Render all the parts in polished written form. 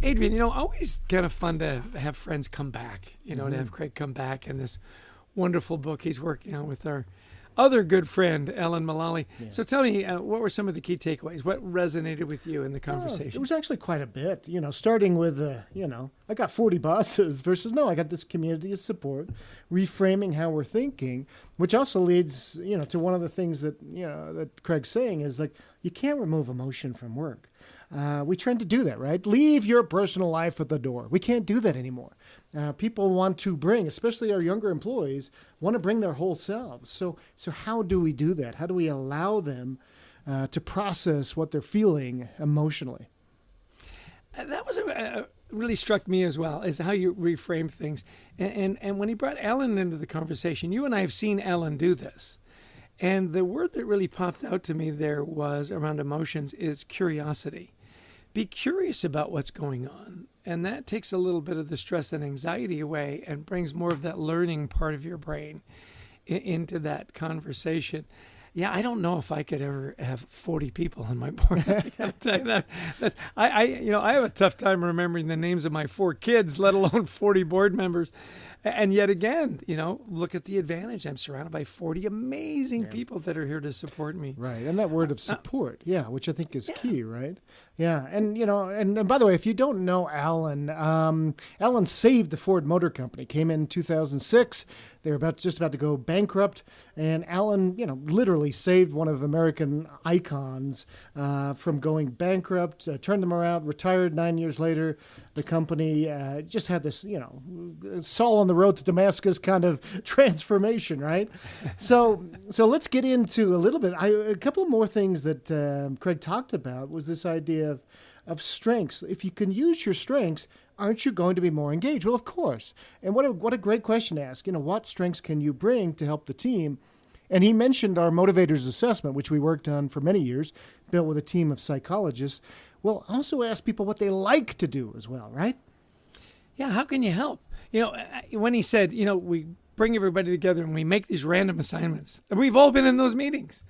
Adrian, always kind of fun to have friends come back, to have Craig come back and this wonderful book he's working on with our other good friend, Ellen Mullally. Yeah. So tell me, what were some of the key takeaways? What resonated with you in the conversation? It was actually quite a bit, starting with, I got 40 bosses versus, no, I got this community of support, reframing how we're thinking, which also leads, to one of the things that, that Craig's saying is like, you can't remove emotion from work. We tend to do that, right? Leave your personal life at the door. We can't do that anymore. People want to bring, especially our younger employees, want to bring their whole selves. So how do we do that? How do we allow them to process what they're feeling emotionally? That was really struck me as well, is how you reframe things. And when he brought Ellen into the conversation, you and I have seen Ellen do this. And the word that really popped out to me there was around emotions is curiosity. Be curious about what's going on. And that takes a little bit of the stress and anxiety away and brings more of that learning part of your brain into that conversation. Yeah, I don't know if I could ever have 40 people on my board. I gotta tell you that. I have a tough time remembering the names of my 4 kids, let alone 40 board members. And yet again, look at the advantage. I'm surrounded by 40 amazing people that are here to support me. Right. And that word of support, which I think is key, right? Yeah. And, and by the way, if you don't know Alan, Alan saved the Ford Motor Company, came in 2006. They were just about to go bankrupt. And Alan, literally saved one of American icons from going bankrupt, turned them around, retired 9 years later. The company just had this, Saul on the road to Damascus kind of transformation, right? So let's get into a little bit. A couple more things that Craig talked about was this idea of strengths. If you can use your strengths, aren't you going to be more engaged? Well, of course. And what a great question to ask. What strengths can you bring to help the team? And he mentioned our motivators assessment, which we worked on for many years, built with a team of psychologists. We'll also ask people what they like to do as well, right? Yeah, how can you help? When he said, we bring everybody together and we make these random assignments. We've all been in those meetings,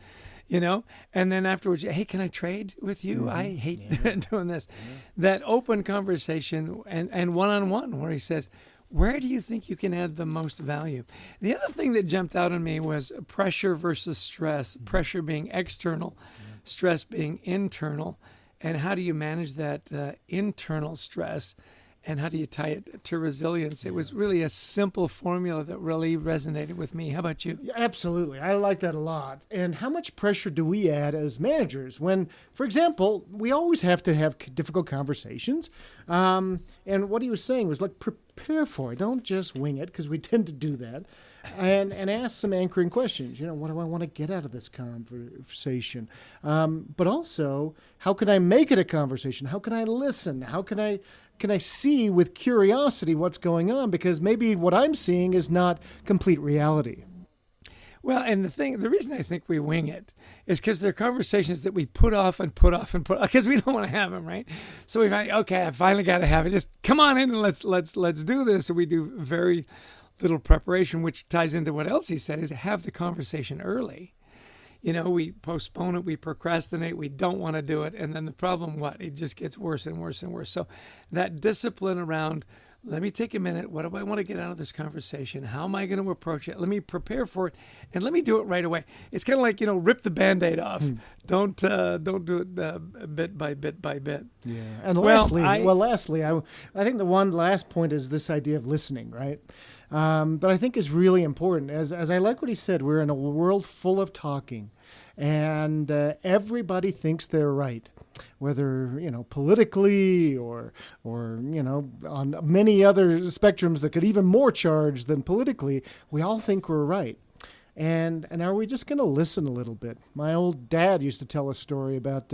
and then afterwards, hey, can I trade with you? Mm-hmm. I hate doing this. Yeah. That open conversation and one-on-one where he says, where do you think you can add the most value? The other thing that jumped out on me was pressure versus stress, pressure being external, stress being internal. And how do you manage that internal stress? And how do you tie it to resilience? It was really a simple formula that really resonated with me. How about you? Yeah, absolutely. I like that a lot. And how much pressure do we add as managers when, for example, we always have to have difficult conversations? And what he was saying was like, prepare for it. Don't just wing it, because we tend to do that. And ask some anchoring questions. What do I want to get out of this conversation? But also, how can I make it a conversation? How can I listen? How can I see with curiosity what's going on? Because maybe what I'm seeing is not complete reality. Well, and the reason I think we wing it is because they're conversations that we put off because we don't want to have them, right? So we find, okay, I finally got to have it. Just come on in and let's do this. So we do very little preparation, which ties into what else he said, is have the conversation early. We postpone it, we procrastinate, we don't want to do it. And then the problem, it just gets worse and worse and worse. So that discipline around, let me take a minute. What do I want to get out of this conversation? How am I going to approach it? Let me prepare for it, and let me do it right away. It's kind of like, rip the Band-Aid off. Don't do it bit by bit by bit. Yeah. And lastly, I think the one last point is this idea of listening, right? That I think is really important. As I like what he said, we're in a world full of talking, and everybody thinks they're right, whether politically or on many other spectrums that could even more charged than politically. We all think we're right. And are we just going to listen a little bit? My old dad used to tell a story about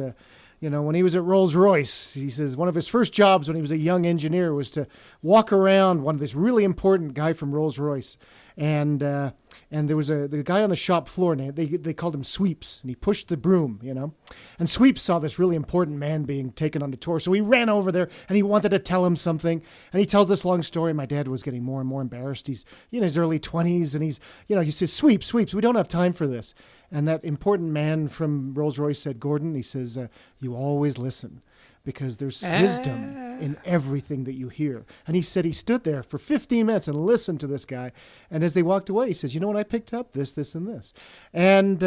when he was at Rolls-Royce. He says one of his first jobs when he was a young engineer was to walk around this really important guy from Rolls-Royce. And there was the guy on the shop floor, and they called him Sweeps, and he pushed the broom, And Sweeps saw this really important man being taken on the tour, so he ran over there, and he wanted to tell him something. And he tells this long story. My dad was getting more and more embarrassed. He's in his early 20s, and he says, Sweeps, we don't have time for this. And that important man from Rolls-Royce said, Gordon, he says, you always listen because there's wisdom in everything that you hear. And he said he stood there for 15 minutes and listened to this guy. And as they walked away, he says, you know what I picked up? This, and this. And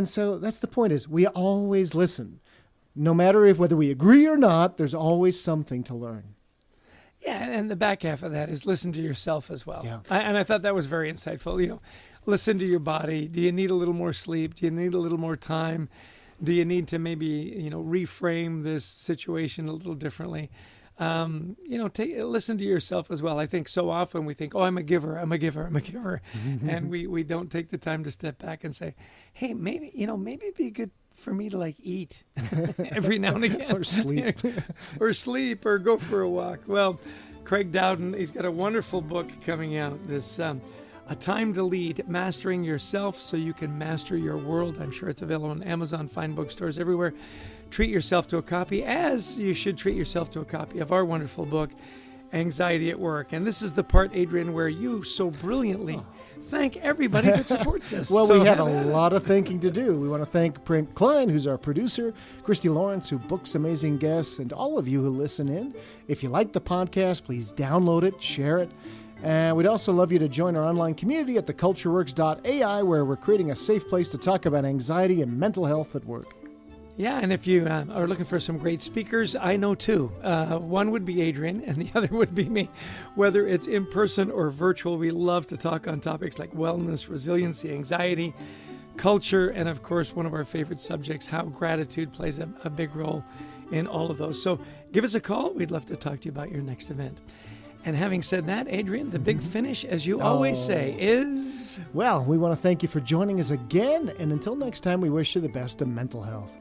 so that's the point is we always listen. No matter whether we agree or not, there's always something to learn. Yeah, and the back half of that is listen to yourself as well. Yeah. And I thought that was very insightful. Listen to your body. Do you need a little more sleep? Do you need a little more time? Do you need to maybe, reframe this situation a little differently? Listen to yourself as well. I think so often we think, I'm a giver. And we don't take the time to step back and say, hey, maybe it'd be good for me to eat every now and again. Or sleep. or go for a walk. Well, Craig Dowden, he's got a wonderful book coming out, this A Time to Lead, Mastering Yourself So You Can Master Your World. I'm sure it's available on Amazon, fine bookstores everywhere. Treat yourself to a copy, as you should treat yourself to a copy of our wonderful book, Anxiety at Work. And this is the part, Adrian, where you so brilliantly thank everybody that supports us. Well, we have a lot of thanking to do. We want to thank Brent Klein, who's our producer, Christy Lawrence, who books amazing guests, and all of you who listen in. If you like the podcast, please download it, share it. And we'd also love you to join our online community at thecultureworks.ai, where we're creating a safe place to talk about anxiety and mental health at work. Yeah, and if you are looking for some great speakers, I know two. One would be Adrian, and the other would be me. Whether it's in person or virtual, we love to talk on topics like wellness, resiliency, anxiety, culture, and of course, one of our favorite subjects, how gratitude plays a big role in all of those. So give us a call. We'd love to talk to you about your next event. And having said that, Adrian, the big finish, as you always say, is... Well, we want to thank you for joining us again. And until next time, we wish you the best of mental health.